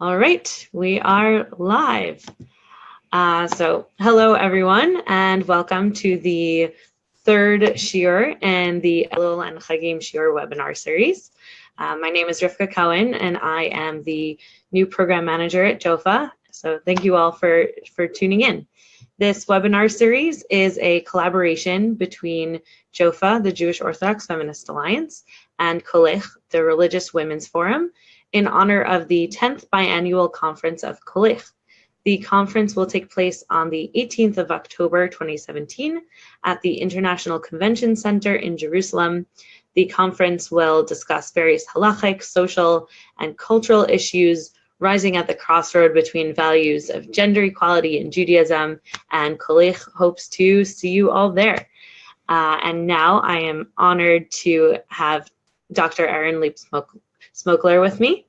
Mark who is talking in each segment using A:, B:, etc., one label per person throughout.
A: All right, we are live. Hello everyone, and welcome to the third Shiur in the Elul and Chagim Shiur webinar series. My name is Rivka Cohen, and I am the new program manager at JOFA. So thank you all for tuning in. This webinar series is a collaboration between JOFA, the Jewish Orthodox Feminist Alliance, and Kolech, the Religious Women's Forum, in honor of the 10th biannual conference of Kolech. The conference will take place on the 18th of October 2017 at the International Convention Center in Jerusalem. The conference will discuss various halachic, social, and cultural issues rising at the crossroad between values of gender equality in Judaism, and Kolech hopes to see you all there. And now I am honored to have Dr. Erin Leib Smokler with me,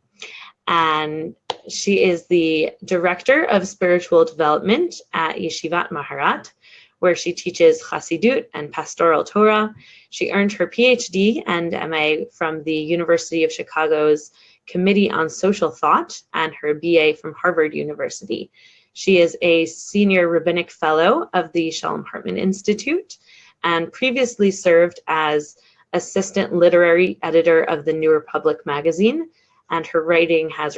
A: and she is the Director of Spiritual Development at Yeshivat Maharat, where she teaches Chassidut and Pastoral Torah. She earned her PhD and MA from the University of Chicago's Committee on Social Thought and her BA from Harvard University. She is a Senior Rabbinic Fellow of the Shalom Hartman Institute and previously served as Assistant Literary Editor of the New Republic magazine, and her writing has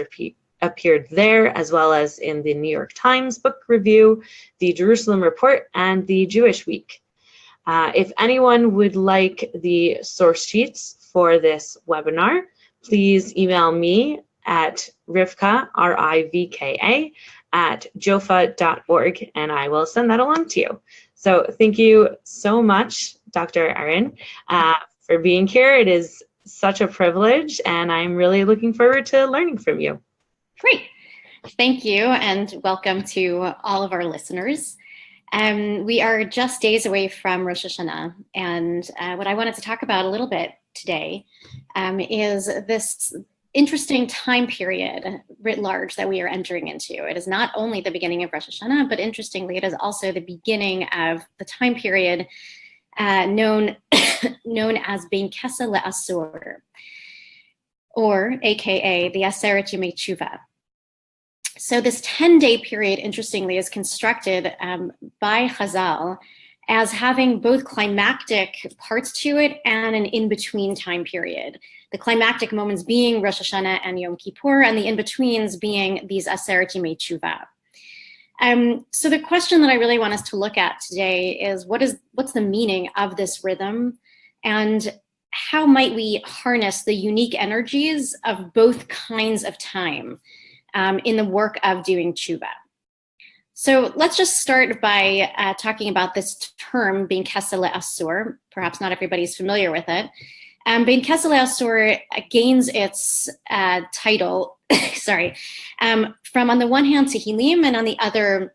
A: appeared there as well as in the New York Times Book Review, the Jerusalem Report, and the Jewish Week. If anyone would like the source sheets for this webinar, please email me at Rivka, R-I-V-K-A, at jofa.org, and I will send that along to you. So thank you so much, Dr. Erin, for being here. It is such a privilege, and I'm really looking forward to learning from you.
B: Great. Thank you, and welcome to all of our listeners. We are just days away from Rosh Hashanah, and what I wanted to talk about a little bit today is this interesting time period writ large that we are entering into. It is not only the beginning of Rosh Hashanah, but interestingly, it is also the beginning of the time period known as Bein Kesa Le'asur, or AKA the Aseret Yemei Tshuva. So this 10-day period, interestingly, is constructed by Chazal as having both climactic parts to it and an in-between time period. The climactic moments being Rosh Hashanah and Yom Kippur, and the in-betweens being these Aseret Yemei Tshuva. So the question that I really want us to look at today is what's the meaning of this rhythm, and how might we harness the unique energies of both kinds of time in the work of doing tshuva. So let's just start by talking about this term, Bein Kesa Le'asur. Perhaps not everybody's familiar with it. Bein Kesa Le'asur gains its title, from on the one hand Tehillim and on the other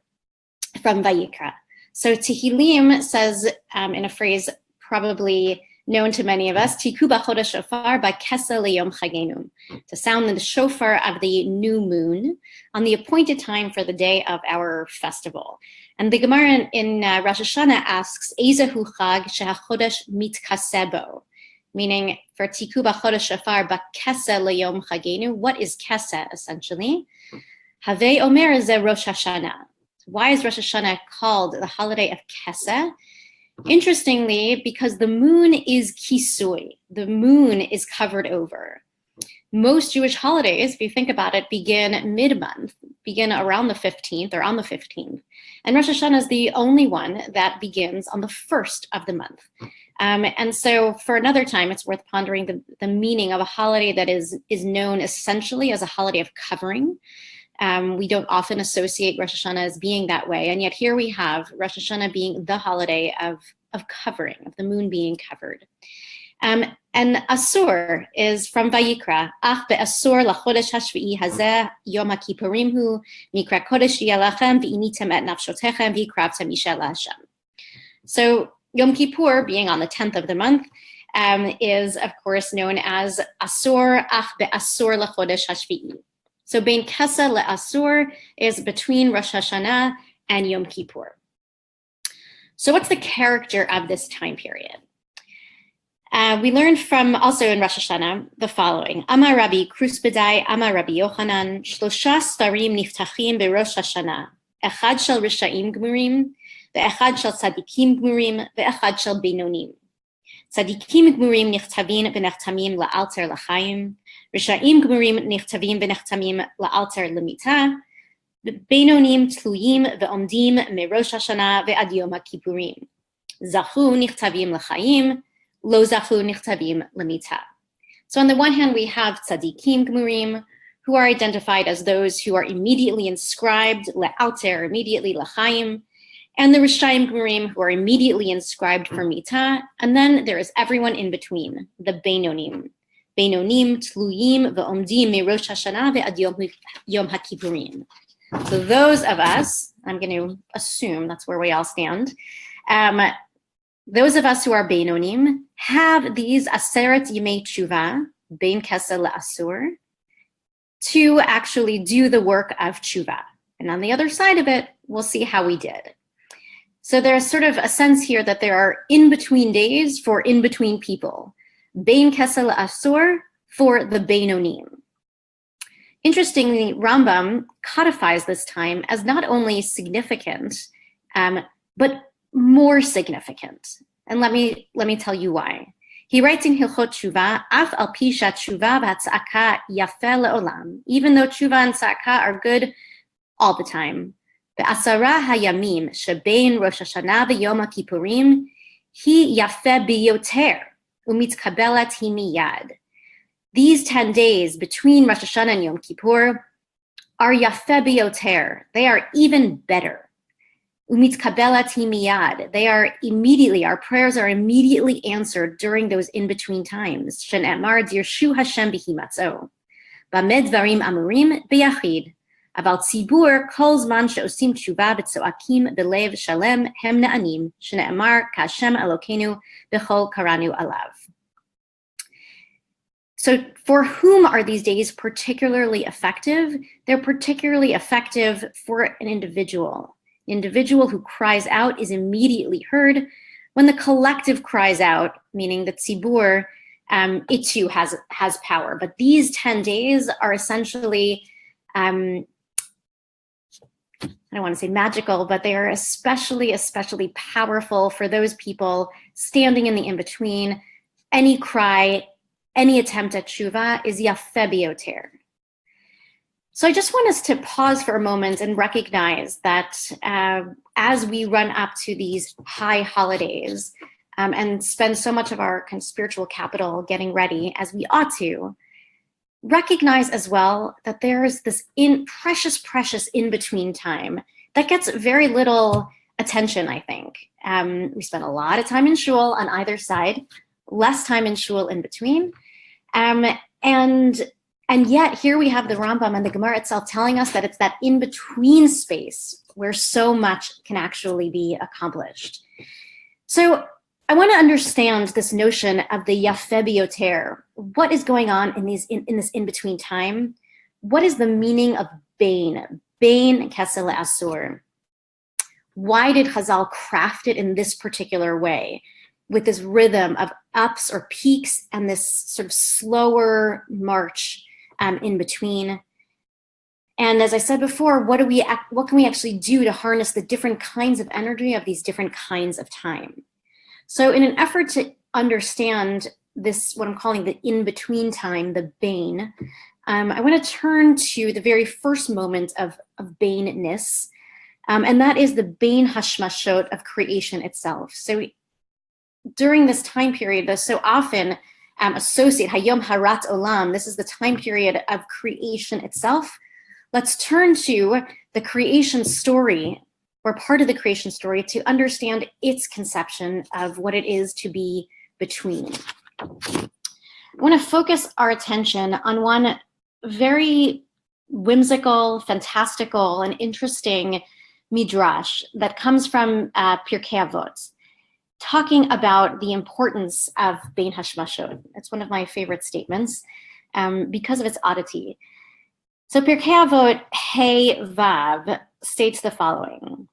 B: from Vayikra. So Tehillim says in a phrase probably known to many of us, Tiku b'chodesh shofar b'kesa leyom chagenu, to sound the shofar of the new moon on the appointed time for the day of our festival. And the Gemara in Rosh Hashanah asks, Ezehu chag shehachodesh mitkasebo, meaning for Tiku b'chodesh shofar b'kesa leyom chagenu, what is kesa essentially? Havei omer ze Rosh Hashanah. Why is Rosh Hashanah called the holiday of kesa? Interestingly, because the moon is kisui, the moon is covered over. Most Jewish holidays, if you think about it, begin mid-month, begin around the 15th or on the 15th. And Rosh Hashanah is the only one that begins on the 1st of the month. And so for another time, it's worth pondering the meaning of a holiday that is known essentially as a holiday of covering. We don't often associate Rosh Hashanah as being that way, and yet here we have Rosh Hashanah being the holiday of covering, of the moon being covered. And Asur is from Vayikra. Ach be'asur lachodesh hashvi'i hazeh yom ha'kippurim hu mikra kodesh yalachem v'initem et nafshotechem v'ikravtem isha la'Hashem. So Yom Kippur, being on the 10th of the month, is of course known as Asur ach be'asur lachodesh hashvi'i. So Bein Kesa Le'asur is between Rosh Hashanah and Yom Kippur. So what's the character of this time period? We learned from, also in Rosh Hashanah, the following. Amar Rabbi Krusbedai, Amar Rabbi Yochanan, Shlosha starim niftachim beRosh Hashanah. Echad shel Risha'im Gmurim, ve'echad shel Tzadikim Gmurim, ve'echad shel Beinonim. Tzadikim Gmurim nichtavin v'nechtamim la'alter l'chaim. Risha'im Gmurim nichtavin v'nechtamim la'alter l'mita. Beinonim tluyim ve'omdim meRosh Hashanah ve'ad Yom HaKippurim. Zachu nichtavim l'chaim. Lo zachu nichtavim lemita. So on the one hand, we have tzadikim gmurim, who are identified as those who are immediately inscribed le'alter, immediately l'chaim, and the rishayim gmurim, who are immediately inscribed for mita, and then there is everyone in between, the beinonim. Beinonim tluyim ve'omdim meRosh Hashanah ve'ad Yom HaKippurim. So those of us, I'm going to assume that's where we all stand, those of us who are Beinonim have these Aseret Yemei Tshuva, Bein Kesel L'Asur, to actually do the work of Tshuva. And on the other side of it, we'll see how we did. So there's sort of a sense here that there are in-between days for in-between people. Bein Kesel L'Asur for the Beinonim. Interestingly, Rambam codifies this time as not only significant, but more significant. And let me tell you why. He writes in Hilchot Tshuva, Af al pi tshuva v'hatzaka yafeh le'olam, even though tshuva and tzaka are good all the time. Be'asara hayamim shebein Rosh Hashanah v'Yom HaKippurim, hi yafeh biyoter, umitkabelat hi miyad. These 10 days between Rosh Hashanah and Yom Kippur are yafeh biyoter. They are even better. Umitkabelat hi miyad. They are immediately, our prayers are immediately answered during those in-between times. Shene'emar dirshu Hashem b'himatzo. Bamed dvarim amurim b'yachid. Aval tzibur kol zman she'osim tshuva v'tzoakim b'lev shalem hem na'anim. Shene'emar ka'Hashem Elokeinu b'chol karanu alav. So for whom are these days particularly effective? They're particularly effective for an individual. An individual who cries out is immediately heard. When the collective cries out, meaning the tzibur, it too has power. But these 10 days are essentially, I don't want to say magical, but they are especially powerful for those people standing in the in-between. Any cry, any attempt at tshuva is yafeh biyoter. So I just want us to pause for a moment and recognize that as we run up to these high holidays and spend so much of our kind of spiritual capital getting ready, as we ought to, recognize as well that there is this precious in-between time that gets very little attention, I think. We spend a lot of time in shul on either side, less time in shul in between. And yet here we have the Rambam and the Gemara itself telling us that it's that in-between space where so much can actually be accomplished. So I want to understand this notion of the yafeh biyoter. What is going on in this in-between time? What is the meaning of bein kesel le'asur? Why did Chazal craft it in this particular way, with this rhythm of ups or peaks and this sort of slower march in between? And as I said before, what can we actually do to harness the different kinds of energy of these different kinds of time? So in an effort to understand this, what I'm calling the in-between time, the bein, I want to turn to the very first moment of beinness, and that is the bein hashmashot of creation itself. So during this time period, that's so often associate Hayom Harat Olam, this is the time period of creation itself. Let's turn to the creation story, or part of the creation story, to understand its conception of what it is to be between. I want to focus our attention on one very whimsical, fantastical, and interesting midrash that comes from Pirkei Avot, talking about the importance of bein hashmashot. It's one of my favorite statements because of its oddity. So Pirkei Avot Hey Vav states the following: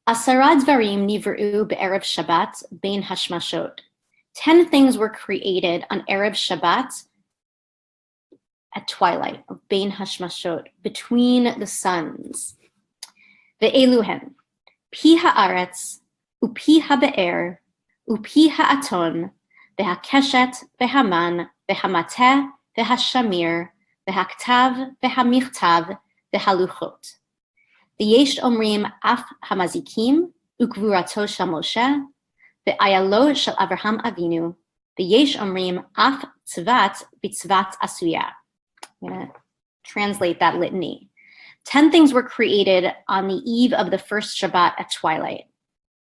B: Asara dvarim nivru be'erev Shabbat bein hashmashot, 10 things were created on Erev Shabbat at twilight, of Bein Hashmashot, between the suns. Ve'elu hen, pi ha'aretz, upi ha'be'er, upi ha'aton, ve'hakeshet, ve'haman, ve'hamateh, ve'hashamir, ve'haktav, ve'hamichtav, ve'haluchot. V'yesh omrim af hamazikim, ukvurato shel Moshe, ve'ayalo shel Avraham Avinu, v'yesh omrim af tzvat b'tzvat asuya. I'm going to translate that litany. 10 things were created on the eve of the first Shabbat at twilight.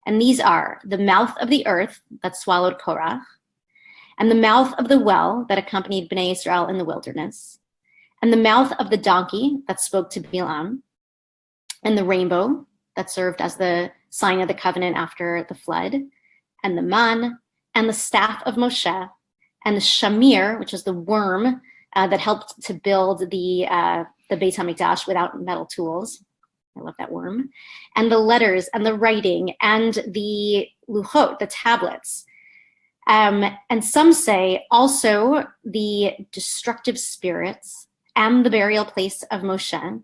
B: And these are the mouth of the earth that swallowed Korach, and the mouth of the well that accompanied Bnei Israel in the wilderness, and the mouth of the donkey that spoke to Bilam, and the rainbow that served as the sign of the covenant after the flood, and the man, and the staff of Moshe, and the shamir, which is the worm that helped to build the Beit HaMikdash without metal tools. I love that worm. And the letters and the writing and the luchot, the tablets. And some say also the destructive spirits and the burial place of Moshe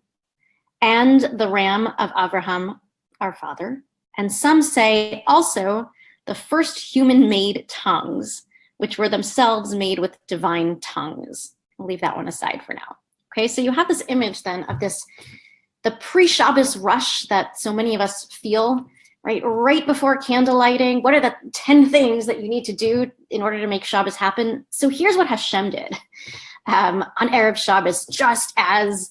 B: and the ram of Avraham, our father. And some say also the first human-made tongues, which were themselves made with divine tongues. I'll leave that one aside for now. Okay, so you have this image then of the pre-Shabbos rush that so many of us feel, right before candle lighting. What are the 10 things that you need to do in order to make Shabbos happen? So here's what Hashem did on Erev Shabbos, just as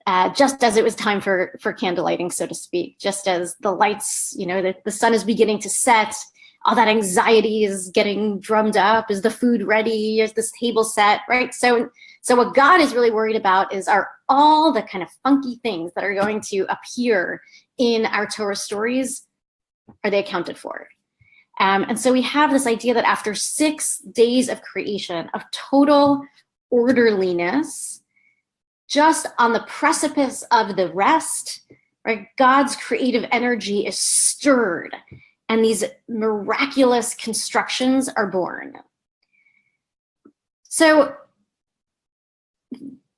B: it was time for candle lighting, so to speak, just as the lights, the sun is beginning to set, all that anxiety is getting drummed up. Is the food ready? Is this table set, right? So what God is really worried about are all the kind of funky things that are going to appear in our Torah stories, are they accounted for? And so we have this idea that after 6 days of creation, of total orderliness, just on the precipice of the rest, right, God's creative energy is stirred, and these miraculous constructions are born. So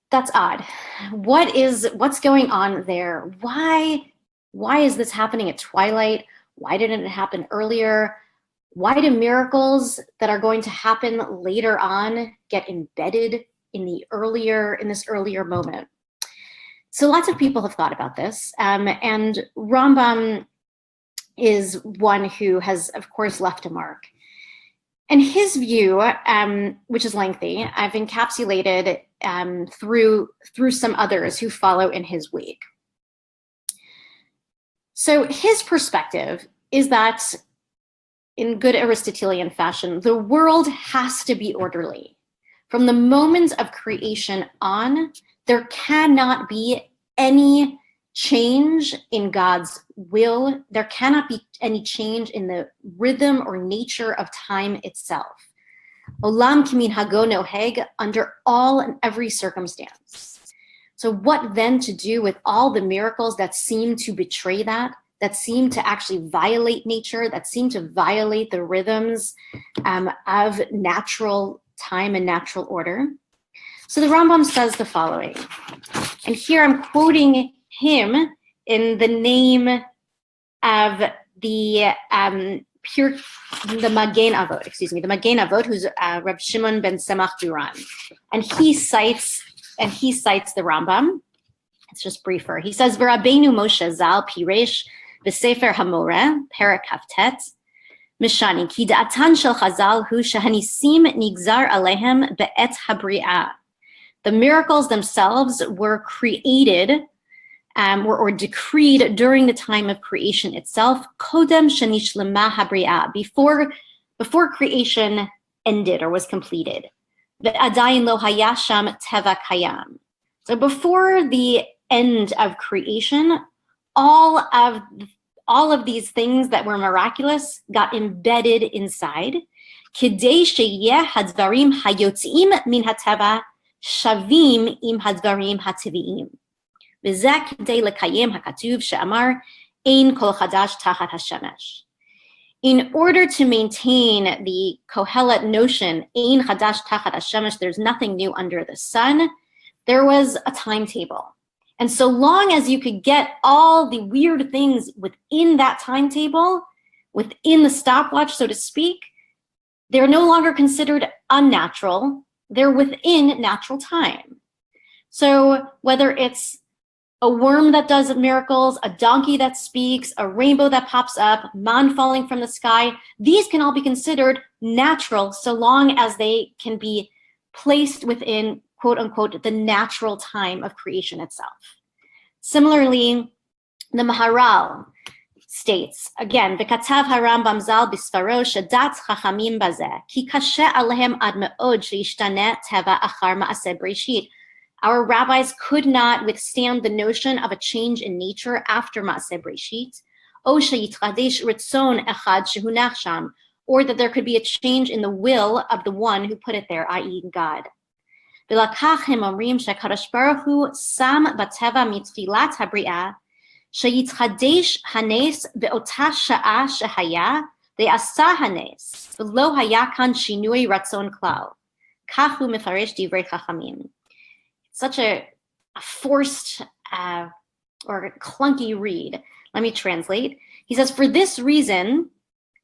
B: that's odd. What's going on there? Why is this happening at twilight? Why didn't it happen earlier? Why do miracles that are going to happen later on get embedded in this earlier moment? So lots of people have thought about this, and Rambam is one who has, of course, left a mark. And his view, which is lengthy, I've encapsulated through some others who follow in his wake. So his perspective is that, in good Aristotelian fashion, the world has to be orderly. From the moment of creation on, there cannot be any change in God's will. There cannot be any change in the rhythm or nature of time itself. Olam kiminhago noheg, under all and every circumstance. So what then to do with all the miracles that seem to betray that seem to actually violate nature, that seem to violate the rhythms of natural time and natural order? So the Rambam says the following, and here I'm quoting him in the name of the Magen Avot, who's Reb Shimon ben Semach Duran, and he cites the Rambam. It's just briefer. He says, "V'Rabbeinu Moshe Zal Piresh v'Sefer Hamoreh Perek Kaftet Mishani ki da'atan shel Chazal hu shehanisim nigzar alehem be'et habri'ah." The miracles themselves were created or decreed during the time of creation itself, kodem shenishlemah habri'ah, before creation ended or was completed. Ve'adayin lo haya sham teva kayam. So before the end of creation, all of these things that were miraculous got embedded inside. Kidei sheyeh hadvarim hayotzim min hateva shavim im hadvarim hateviim. V'zeh kidei lekayem hakatuv she'amar ein kol chadash tachat hashemesh. in order to maintain the Kohelet notion, Ein Chadash Tachat HaShemesh, there's nothing new under the sun, there was a timetable. And so long as you could get all the weird things within that timetable, within the stopwatch, so to speak, they're no longer considered unnatural. They're within natural time. So whether it's a worm that does miracles, a donkey that speaks, a rainbow that pops up, man falling from the sky, these can all be considered natural so long as they can be placed within, quote unquote, the natural time of creation itself. Similarly, the Maharal states, again, V'katav harambam zal b'sfaro shedat chachamim bazeh, ki kashe alehem ad me'od sheishtaneh teva achar ma'aseh breshit. Our rabbis could not withstand the notion of a change in nature after Ma'aseh Breshit, o sheyitchadesh ritzon echad shehunach sham, or that there could be a change in the will of the one who put it there, i.e. God. V'lakach hem omrim shekadosh baruch hu sam bateva mitchilat habri'ah, sheyitchadesh hanes be'otah sha'a shehaya, ve'asa hanes, v'lo haya kan shinui ratzon klal. Kach hu mefaresh divrei chachamim. Such a forced or clunky read. Let me translate. He says, for this reason,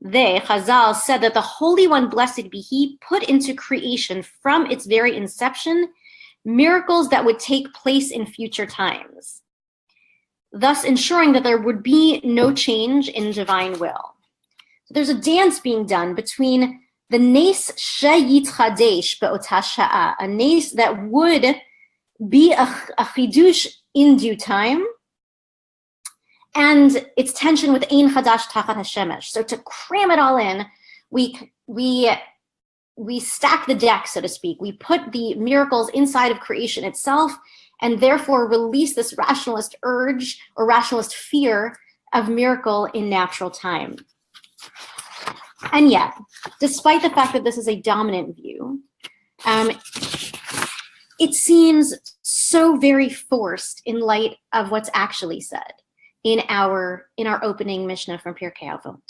B: they, Chazal, said that the Holy One, blessed be He, put into creation from its very inception miracles that would take place in future times, thus ensuring that there would be no change in divine will. So there's a dance being done between the nes sheyitchadesh be'otah sha'a, a nes that would be a chidush in due time, and its tension with Ein Chadash Tachat HaShemesh. So to cram it all in, we stack the deck, so to speak. We put the miracles inside of creation itself, and therefore release this rationalist urge or rationalist fear of miracle in natural time. And yet, despite the fact that this is a dominant view, it seems so very forced in light of what's actually said in our opening Mishnah from Pirkei Avot.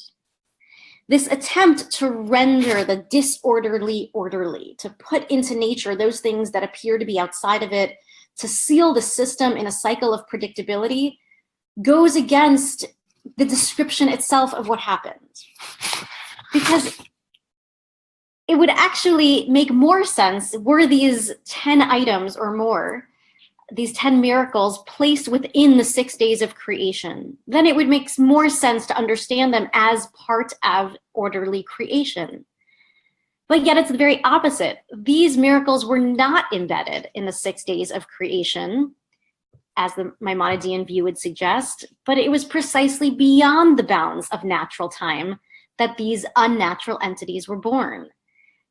B: This attempt to render the disorderly orderly, to put into nature those things that appear to be outside of it, to seal the system in a cycle of predictability, goes against the description itself of what happened. Because it would actually make more sense were these 10 items or more, these 10 miracles placed within the 6 days of creation. Then it would make more sense to understand them as part of orderly creation. But yet it's the very opposite. These miracles were not embedded in the 6 days of creation, as the Maimonidean view would suggest, but it was precisely beyond the bounds of natural time that these unnatural entities were born.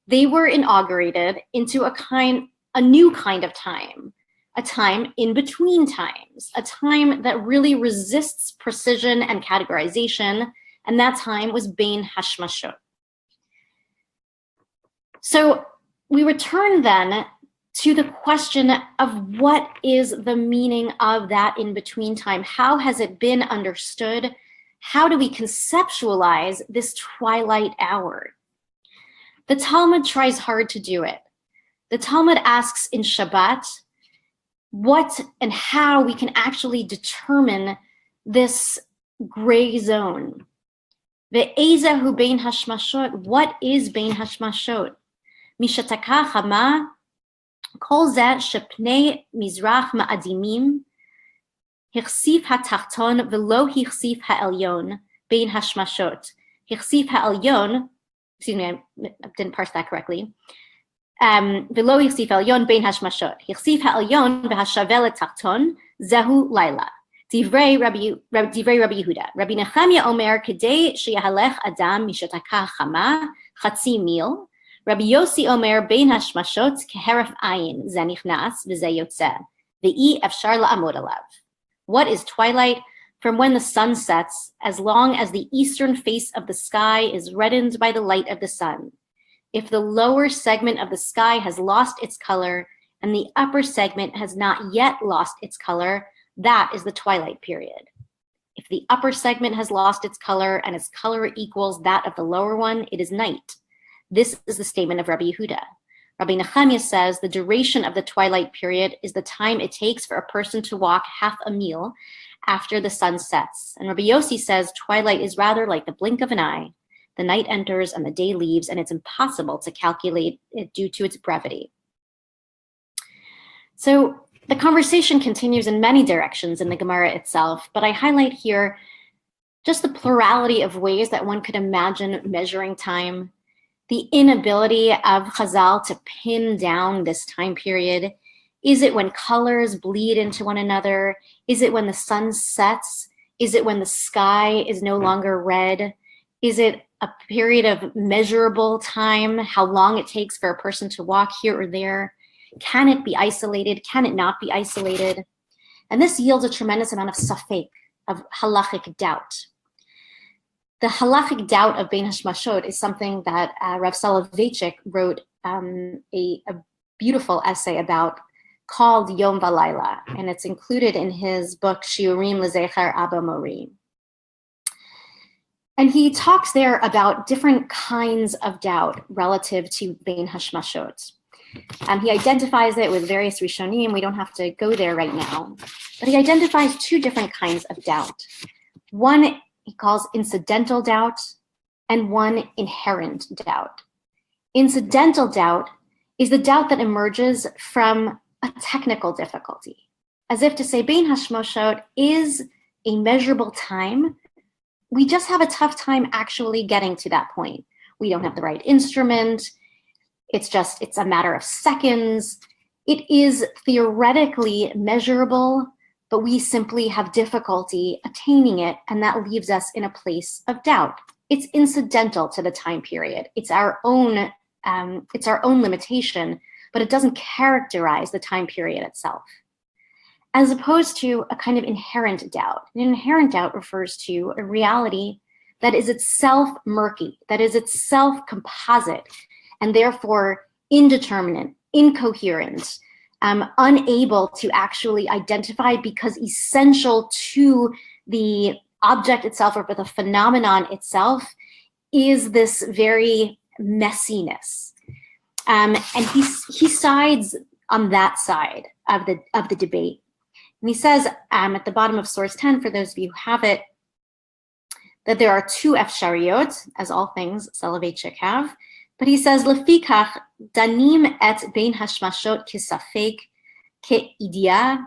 B: They were inaugurated into a new kind of time, a time in between times, a time that really resists precision and categorization, and that time was Bein Hashmashot. So we return then to the question of what is the meaning of that in-between time? How has it been understood? How do we conceptualize this twilight hour? The Talmud tries hard to do it. The Talmud asks in Shabbat what and how we can actually determine this gray zone. Ve'ezahu bein hashmashot, what is bein hashmashot? Mishataka chama, kol zeh shepnei mizrach ma'adimim, hichsif hatachton velo hichsif ha'elyon bein hashmashot. Hichsif ha'elyon, excuse me, I didn't parse that correctly. Velo hichsif ha'elyon bein hashmashot. Hichsif ha'elyon v'hashavel etachton zehu laila. Divrei Rabbi Yehuda. Rabbi Nechemia Omer, Kedei sheyahalech Adam mishataka chama chatzi mil. Rabbi Yossi Omer, Bein hashmashot keheref ayin ze nichnas v'ze yotzeh ve'i efshar la'amod alav. What is twilight? From when the sun sets, as long as the eastern face of the sky is reddened by the light of the sun. If the lower segment of the sky has lost its color and the upper segment has not yet lost its color, that is the twilight period. If If the upper segment has lost its color and its color equals that of the lower one, it is night. This is the statement of Rabbi Yehuda. Rabbi Nechemiah says the duration of the twilight period is the time it takes for a person to walk half a mil after the sun sets. And Rabbi Yossi says twilight is rather like the blink of an eye. The night enters and the day leaves, and it's impossible to calculate it due to its brevity. So the conversation continues in many directions in the Gemara itself, but I highlight here just the plurality of ways that one could imagine measuring time, the inability of Chazal to pin down this time period. Is it when colors bleed into one another? Is it when the sun sets? Is it when the sky is no longer red? Is it a period of measurable time, how long it takes for a person to walk here or there? Can it be isolated? Can it not be isolated? And this yields a tremendous amount of safek, of halachic doubt. The halachic doubt of Bein Hashmashot is something that Rav Soloveitchik wrote a beautiful essay about called Yom Valayla, and it's included in his book Shiurim Lezecher Abba Mori. And he talks there about different kinds of doubt relative to Bein Hashmashot. He identifies it with various Rishonim. We don't have to go there right now. But he identifies two different kinds of doubt. One he calls incidental doubt, and one inherent doubt. Incidental doubt is the doubt that emerges from a technical difficulty, as if to say Bein Hashmashot is a measurable time. We just have a tough time actually getting to that point. We don't have the right instrument. It's a matter of seconds. It is theoretically measurable, but we simply have difficulty attaining it, and that leaves us in a place of doubt. It's incidental to the time period. It's our own limitation, but it doesn't characterize the time period itself. As opposed to a kind of inherent doubt. An inherent doubt refers to a reality that is itself murky, that is itself composite, and therefore indeterminate, incoherent, unable to actually identify, because essential to the object itself or the phenomenon itself is this very messiness. And he sides on that side of the debate. And he says at the bottom of source 10, for those of you who have it, that there are two efshariot, as all things Soloveitchik have. But he says, Lefikach danim et bein hashmashot kisafek keidea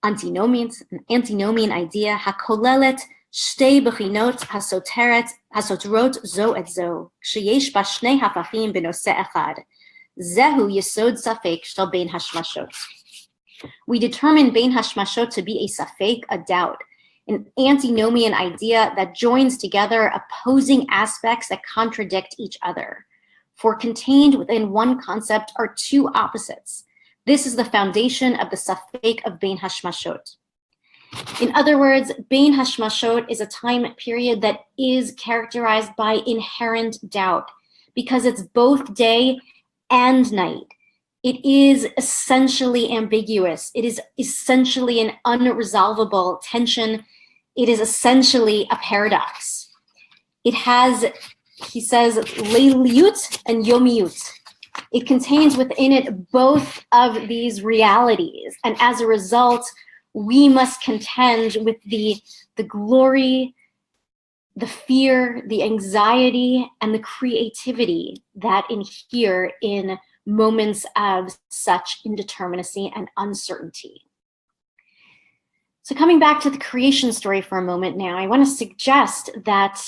B: antinomien, an antinomian idea hakolelet shtei bechinot hasoterot zo et zo, sheyesh ba shnei hafachim benose echad. Zehu yesod safek shel bein hashmashot. We determine bein hashmashot to be a safek, a doubt, an antinomian idea that joins together opposing aspects that contradict each other. For contained within one concept are two opposites. This is the foundation of the safek of Bein Hashmashot. In other words, Bein Hashmashot is a time period that is characterized by inherent doubt, because it's both day and night. It is essentially ambiguous. It is essentially an unresolvable tension. It is essentially a paradox. It has, he says, leiliyut and yomiyut. It contains within it both of these realities. And as a result, we must contend with the glory, the fear, the anxiety, and the creativity that inhere in moments of such indeterminacy and uncertainty. So coming back to the creation story for a moment now, I want to suggest that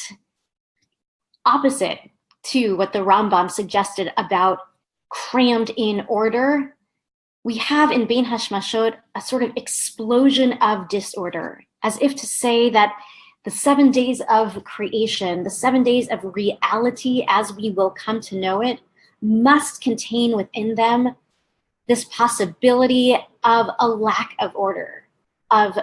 B: opposite to what the Rambam suggested about crammed in order, we have in Bein Hashmashot a sort of explosion of disorder, as if to say that the 7 days of creation, the 7 days of reality as we will come to know it, must contain within them this possibility of a lack of order, of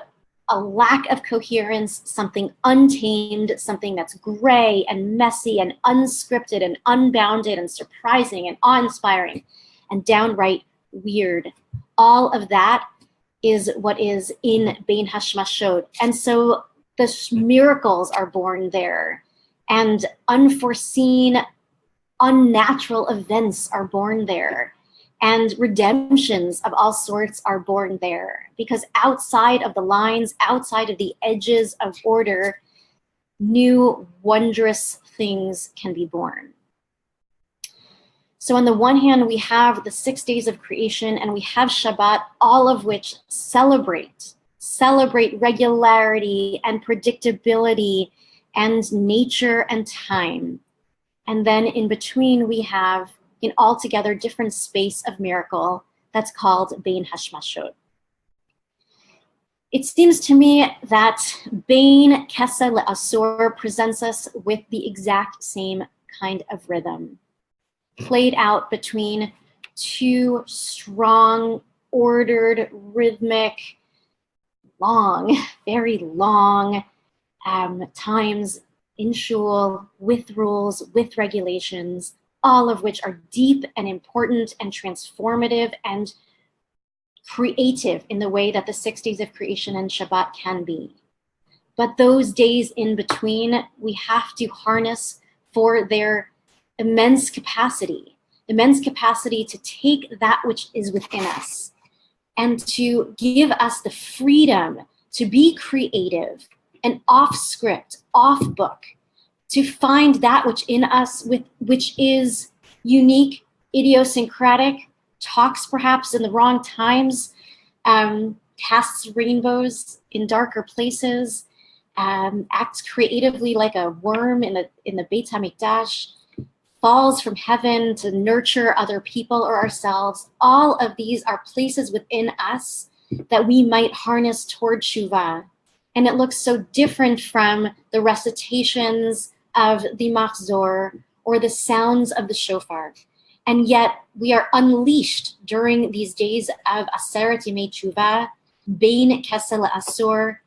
B: a lack of coherence, something untamed, something that's gray and messy and unscripted and unbounded and surprising and awe-inspiring and downright weird. All of that is what is in Bein Hashmashot. And so miracles are born there, and unforeseen, unnatural events are born there, and redemptions of all sorts are born there, because outside of the lines, outside of the edges of order, new wondrous things can be born. So on the one hand, we have the 6 days of creation, and we have Shabbat, all of which celebrate regularity and predictability and nature and time. And then in between, we have an altogether different space of miracle that's called Bein Hashmashot. It seems to me that Bein Kesed Le'asor presents us with the exact same kind of rhythm, played out between two strong, ordered, rhythmic, long, very long times in shul, with rules, with regulations, all of which are deep and important and transformative and creative in the way that the 6 days of creation and Shabbat can be. But those days in between, we have to harness for their immense capacity to take that which is within us and to give us the freedom to be creative and off script, off book, to find that which in us which is unique, idiosyncratic, talks perhaps in the wrong times, casts rainbows in darker places, acts creatively like a worm in the Beit HaMikdash, falls from heaven to nurture other people or ourselves. All of these are places within us that we might harness toward Shuvah. And it looks so different from the recitations of the Machzor or the sounds of the shofar. And yet we are unleashed during these days of Aseret Yemei Tshuva, Bein Kesed Le'asor,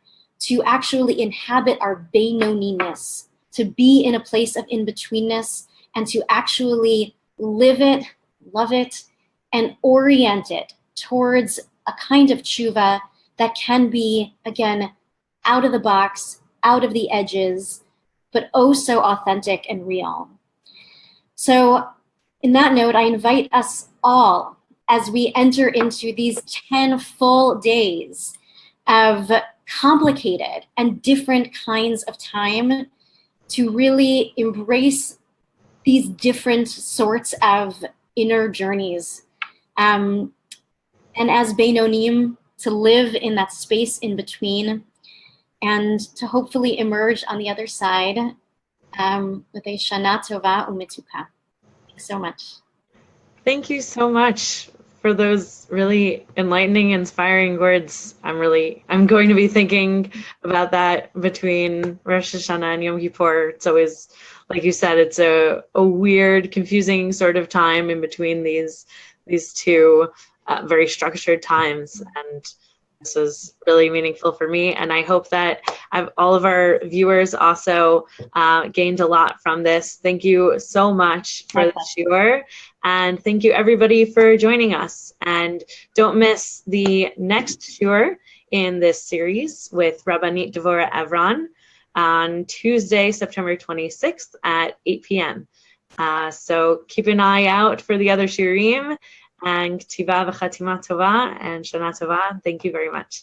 B: to actually inhabit our Beinoniness, to be in a place of in-betweenness, and to actually live it, love it, and orient it towards a kind of tshuva that can be, again, out of the box, out of the edges, but oh so authentic and real. So in that note, I invite us all, as we enter into these 10 full days of complicated and different kinds of time, to really embrace these different sorts of inner journeys. And as Beinonim, to live in that space in between and to hopefully emerge on the other side with a Shana Tova U'Metuka. Thanks so much.
A: Thank you so much for those really enlightening, inspiring words. I'm going to be thinking about that between Rosh Hashanah and Yom Kippur. It's always, like you said, it's a weird, confusing sort of time in between these two very structured times. And this was really meaningful for me. And I hope that all of our viewers also gained a lot from this. Thank you so much for the shiur. And thank you everybody for joining us. And don't miss the next shiur in this series with Rabbanit Devorah Evron on Tuesday, September 26th at 8 p.m. So keep an eye out for the other shiurim, and Ktiva v'chatima tova and Shana tova. Thank you very much.